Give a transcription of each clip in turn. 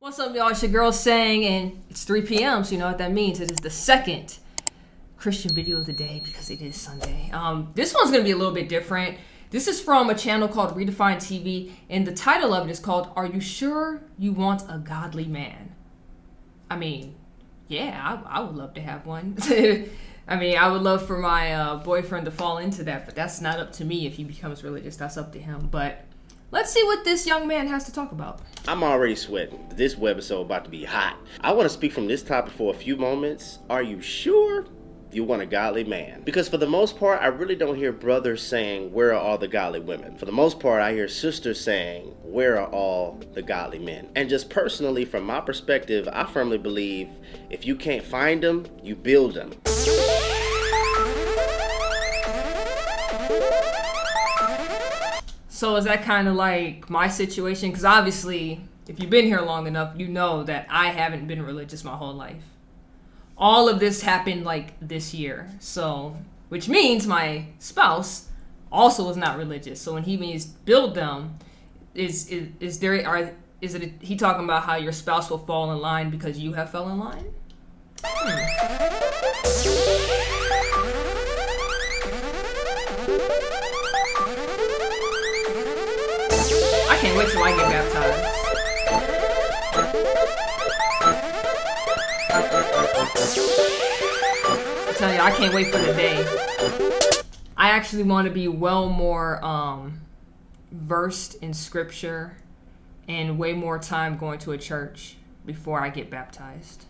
What's up, y'all? It's your girl Sang, and it's 3 p.m., so you know what that means. It is the second Christian video of the day because it is Sunday. This one's going to be a little bit different. This is from a channel called Redefined TV, and the title of it is called, Are You Sure You Want a Godly Man? I mean, yeah, I would love to have one. I would love for my boyfriend to fall into that, but that's not up to me if he becomes religious. That's up to him. But let's see what this young man has to talk about. I'm already sweating. This webisode about to be hot. I want to speak from this topic for a few moments. Are you sure you want a godly man? Because for the most part, I really don't hear brothers saying, where are all the godly women? For the most part, I hear sisters saying, where are all the godly men? And just personally, from my perspective, I firmly believe if you can't find them, you build them. So is that kind of like my situation? Because obviously, if you've been here long enough, you know that I haven't been religious my whole life. All of this happened like this year. So, which means my spouse also is not religious. So when he means build them, is he talking about how your spouse will fall in line because you have fell in line? I can't wait till I get baptized. I tell you, I can't wait for the day. I actually want to be well more versed in scripture and way more time going to a church before I get baptized.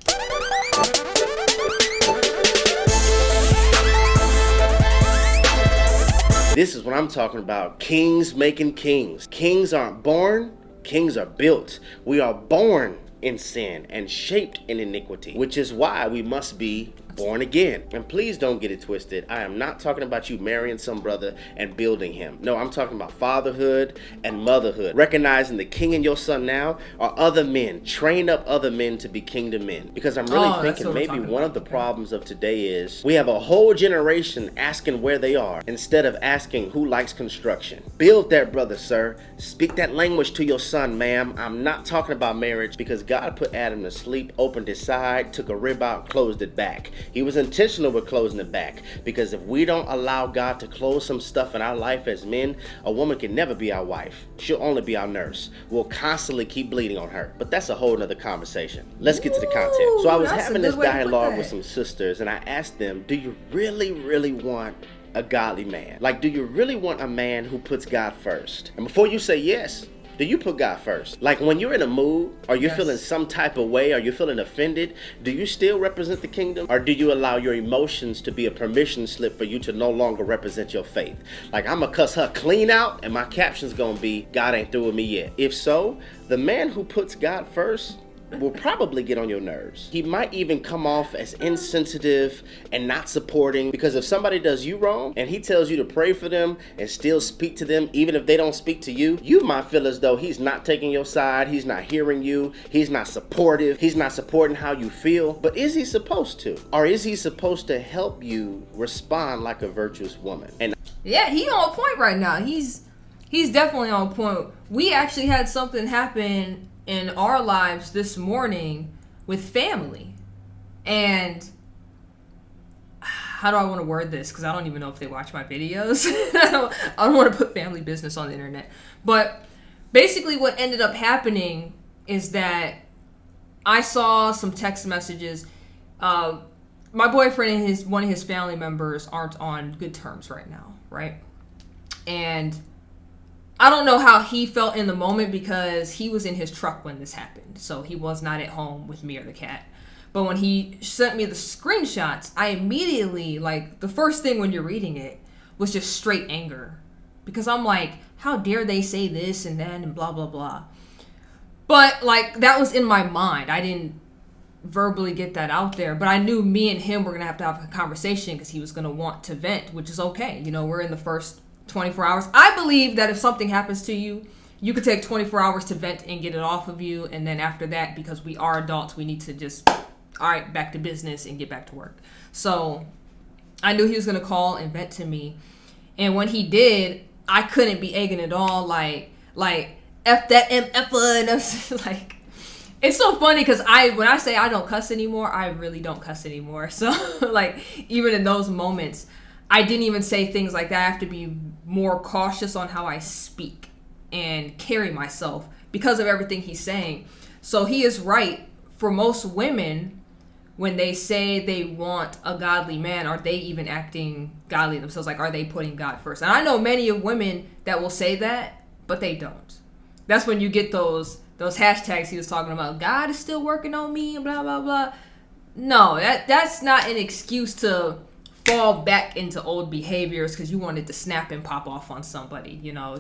This is what I'm talking about. Kings making kings. Kings aren't born, kings are built. We are born in sin and shaped in iniquity, which is why we must be born again. And please don't get it twisted. I am not talking about you marrying some brother and building him. No, I'm talking about fatherhood and motherhood. Recognizing the king in your son now are other men. Train up other men to be kingdom men. Because I'm really thinking maybe one of the problems of today is we have a whole generation asking where they are instead of asking who likes construction. Build that brother, sir. Speak that language to your son, ma'am. I'm not talking about marriage because God put Adam to sleep, opened his side, took a rib out, closed it back. He was intentional with closing it back, because if we don't allow God to close some stuff in our life as men, a woman can never be our wife. She'll only be our nurse. We'll constantly keep bleeding on her. But that's a whole nother conversation. Let's get to the content. So I was having this dialogue with some sisters, and I asked them, do you really want a godly man? Like, do you really want a man who puts God first? And before you say yes, do you put God first? Like when you're in a mood, or you're feeling some type of way, or you're feeling offended, do you still represent the kingdom? Or do you allow your emotions to be a permission slip for you to no longer represent your faith? Like, I'm gonna cuss her clean out, and my caption's gonna be, God ain't through with me yet. If so, the man who puts God first will probably get on your nerves. He might even come off as insensitive and not supporting, because if somebody does you wrong and he tells you to pray for them and still speak to them even if they don't speak to you, you might feel as though he's not taking your side, he's not hearing you, he's not supportive, he's not supporting how you feel. But is he supposed to? Or is he supposed to help you respond like a virtuous woman? And yeah, he on point right now. He's definitely on point. We actually had something happen in our lives this morning with family. And how do I want to word this? Because I don't even know if they watch my videos. I don't want to put family business on the internet. But basically what ended up happening is that I saw some text messages. My boyfriend and one of his family members aren't on good terms right now, right? And I don't know how he felt in the moment because he was in his truck when this happened. So he was not at home with me or the cat. But when he sent me the screenshots, I immediately, like, the first thing when you're reading it was just straight anger. Because I'm like, how dare they say this and that and blah, blah, blah. But, like, that was in my mind. I didn't verbally get that out there. But I knew me and him were going to have a conversation because he was going to want to vent, which is okay. You know, we're in the first 24 hours. I believe that if something happens to you, you could take 24 hours to vent and get it off of you. And then after that, because we are adults, we need to just, all right, back to business and get back to work. So I knew he was going to call and vent to me. And when he did, I couldn't be egging it all like F that MF, and I was like, It's so funny because when I say I don't cuss anymore, I really don't cuss anymore. So like even in those moments, I didn't even say things like that. I have to be more cautious on how I speak and carry myself because of everything he's saying. So he is right. For most women, when they say they want a godly man, are they even acting godly themselves? Like, are they putting God first? And I know many of women that will say that, but they don't. That's when you get those hashtags he was talking about. God is still working on me, and blah, blah, blah. No, that's not an excuse to fall back into old behaviors because you wanted to snap and pop off on somebody. You know,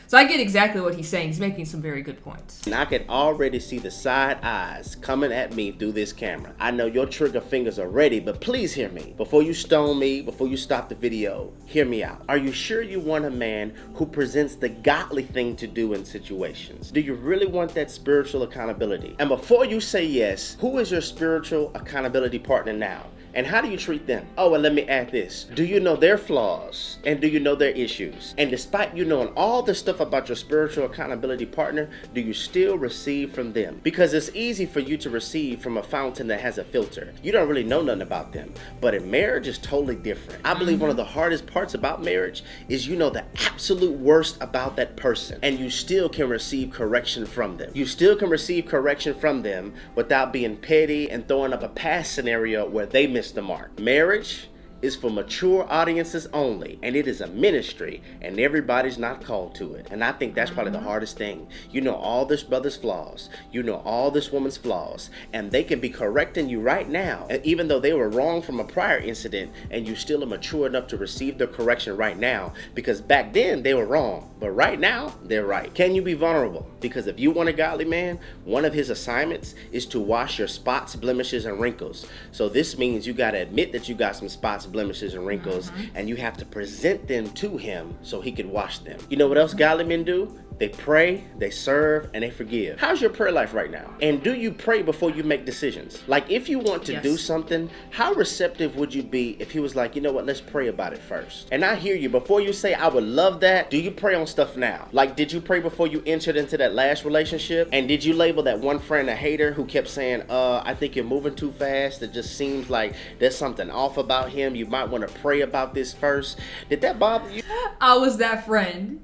so I get exactly what he's saying. He's making some very good points. And I can already see the side eyes coming at me through this camera. I know your trigger fingers are ready, but please hear me. Before you stone me, before you stop the video, hear me out. Are you sure you want a man who presents the godly thing to do in situations? Do you really want that spiritual accountability? And before you say yes, who is your spiritual accountability partner now? And how do you treat them? Oh, and let me add this. Do you know their flaws? And do you know their issues? And despite you knowing all the stuff about your spiritual accountability partner, do you still receive from them? Because it's easy for you to receive from a fountain that has a filter. You don't really know nothing about them. But in marriage, it's totally different. I believe one of the hardest parts about marriage is you know the absolute worst about that person. And you still can receive correction from them. You still can receive correction from them without being petty and throwing up a past scenario where they miss the mark. Marriage is for mature audiences only, and it is a ministry, and everybody's not called to it. And I think that's probably the hardest thing. You know all this brother's flaws, you know all this woman's flaws, and they can be correcting you right now, and even though they were wrong from a prior incident, and you still are mature enough to receive their correction right now, because back then they were wrong, but right now they're right. Can you be vulnerable? Because if you want a godly man, one of his assignments is to wash your spots, blemishes, and wrinkles. So this means you got to admit that you got some spots, blemishes, and wrinkles, and you have to present them to him so he can wash them. You know what else godly men do? They pray, they serve, and they forgive. How's your prayer life right now? And do you pray before you make decisions? Like if you want to do something, how receptive would you be if he was like, you know what, let's pray about it first? And I hear you. Before you say, I would love that, do you pray on stuff now? Like, did you pray before you entered into that last relationship? And did you label that one friend a hater who kept saying, I think you're moving too fast. It just seems like there's something off about him. You might want to pray about this first. Did that bother you? I was that friend.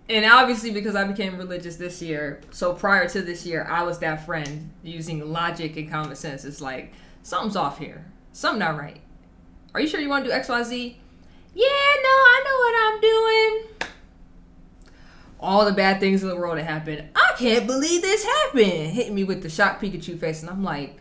And obviously because I became religious this year, so prior to this year, I was that friend using logic and common sense. It's like, something's off here. Something not right. Are you sure you want to do X, Y, Z? Yeah, no, I know what I'm doing. All the bad things in the world that happened. I can't believe this happened. Hitting me with the shocked Pikachu face. And I'm like,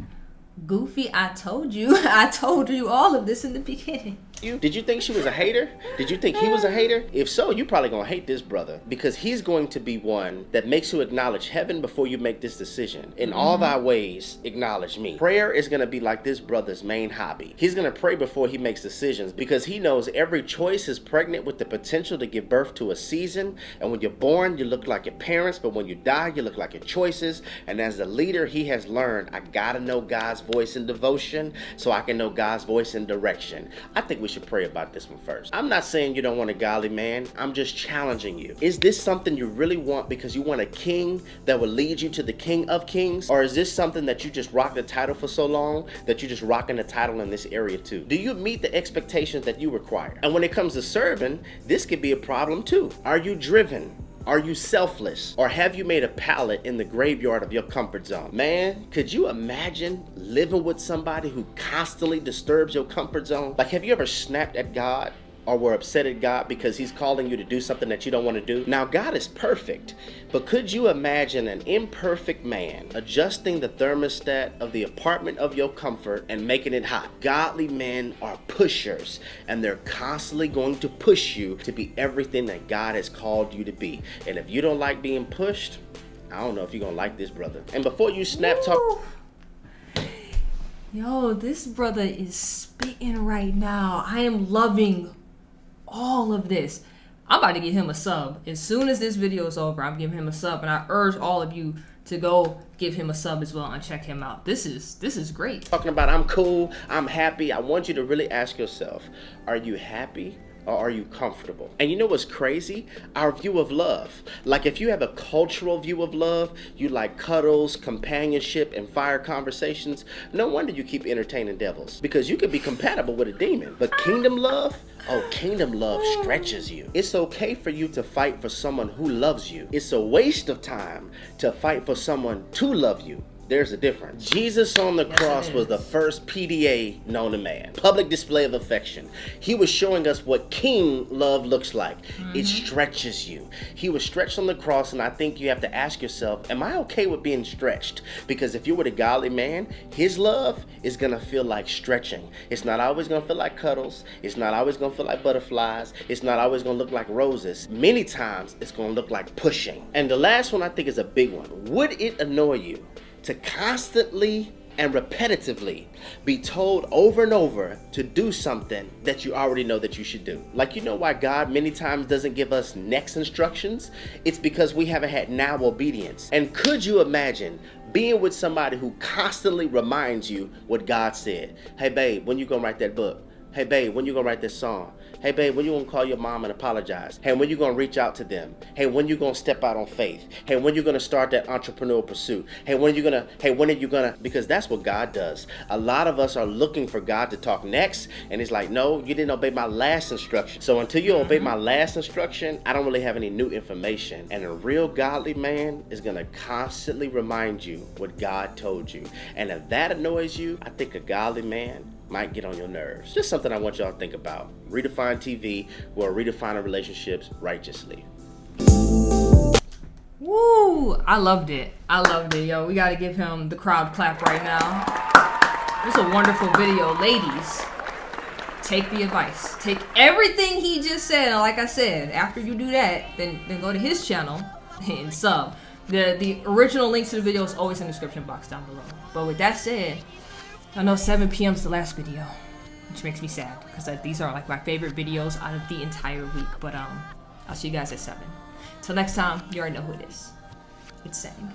Goofy, I told you. I told you all of this in the beginning. Did you think she was a hater? Did you think he was a hater? If so, you probably gonna hate this brother, because he's going to be one that makes you acknowledge heaven before you make this decision. In all thy ways, acknowledge me. Prayer is gonna be like this brother's main hobby. He's gonna pray before he makes decisions because he knows every choice is pregnant with the potential to give birth to a season. And when you're born, you look like your parents, but when you die, you look like your choices. And as a leader, he has learned, I gotta know God's voice in devotion so I can know God's voice in direction. I think we should pray about this one first. I'm not saying you don't want a godly man. I'm just challenging you. Is this something you really want because you want a king that will lead you to the King of Kings? Or is this something that you just rocked the title for so long that you're just rocking the title in this area too? Do you meet the expectations that you require? And when it comes to serving, this could be a problem too. Are you driven? Are you selfless? Or have you made a pallet in the graveyard of your comfort zone? Man, could you imagine living with somebody who constantly disturbs your comfort zone? Like, have you ever snapped at God or were upset at God because he's calling you to do something that you don't want to do? Now, God is perfect, but could you imagine an imperfect man adjusting the thermostat of the apartment of your comfort and making it hot? Godly men are pushers, and they're constantly going to push you to be everything that God has called you to be. And if you don't like being pushed, I don't know if you're gonna like this brother. And before you snap talk, yo, this brother is spitting right now. I am loving all of this. I'm about to give him a sub. As soon as this video is over, I'm giving him a sub, and I urge all of you to go give him a sub as well and check him out. This is great. Talking about I'm cool, I'm happy. I want you to really ask yourself, are you happy or are you comfortable? And you know what's crazy? Our view of love. Like if you have a cultural view of love, you like cuddles, companionship, and fire conversations, no wonder you keep entertaining devils, because you could be compatible with a demon. But kingdom love, oh, kingdom love stretches you. It's okay for you to fight for someone who loves you. It's a waste of time to fight for someone to love you. There's a difference. Jesus on the cross was the first PDA known to man. Public display of affection. He was showing us what king love looks like. It stretches you. He was stretched on the cross, and I think you have to ask yourself, am I okay with being stretched? Because if you're with a godly man, his love is gonna feel like stretching. It's not always gonna feel like cuddles. It's not always gonna feel like butterflies. It's not always gonna look like roses. Many times it's gonna look like pushing. And the last one I think is a big one. Would it annoy you to constantly and repetitively be told over and over to do something that you already know that you should do? Like, you know why God many times doesn't give us next instructions? It's because we haven't had now obedience. And could you imagine being with somebody who constantly reminds you what God said? Hey babe, when you gonna write that book? Hey babe, when you gonna write this song? Hey babe, when you gonna call your mom and apologize? Hey, when you gonna reach out to them? Hey, when you gonna step out on faith? Hey, when you gonna start that entrepreneurial pursuit? Hey, when are you gonna, because that's what God does. A lot of us are looking for God to talk next, and it's like, no, you didn't obey my last instruction. So until you obey my last instruction, I don't really have any new information. And a real godly man is gonna constantly remind you what God told you. And if that annoys you, I think a godly man might get on your nerves. Just something I want y'all to think about. Redefine TV, we're redefining relationships righteously. Woo! I loved it. Yo. We gotta give him the crowd clap right now. It was a wonderful video. Ladies, take the advice. Take everything he just said. And like I said, after you do that, then go to his channel and sub. The original link to the video is always in the description box down below. But with that said, I know 7 p.m. is the last video, which makes me sad because these are like my favorite videos out of the entire week. But I'll see you guys at 7. Till next time, you already know who it is. It's Sang.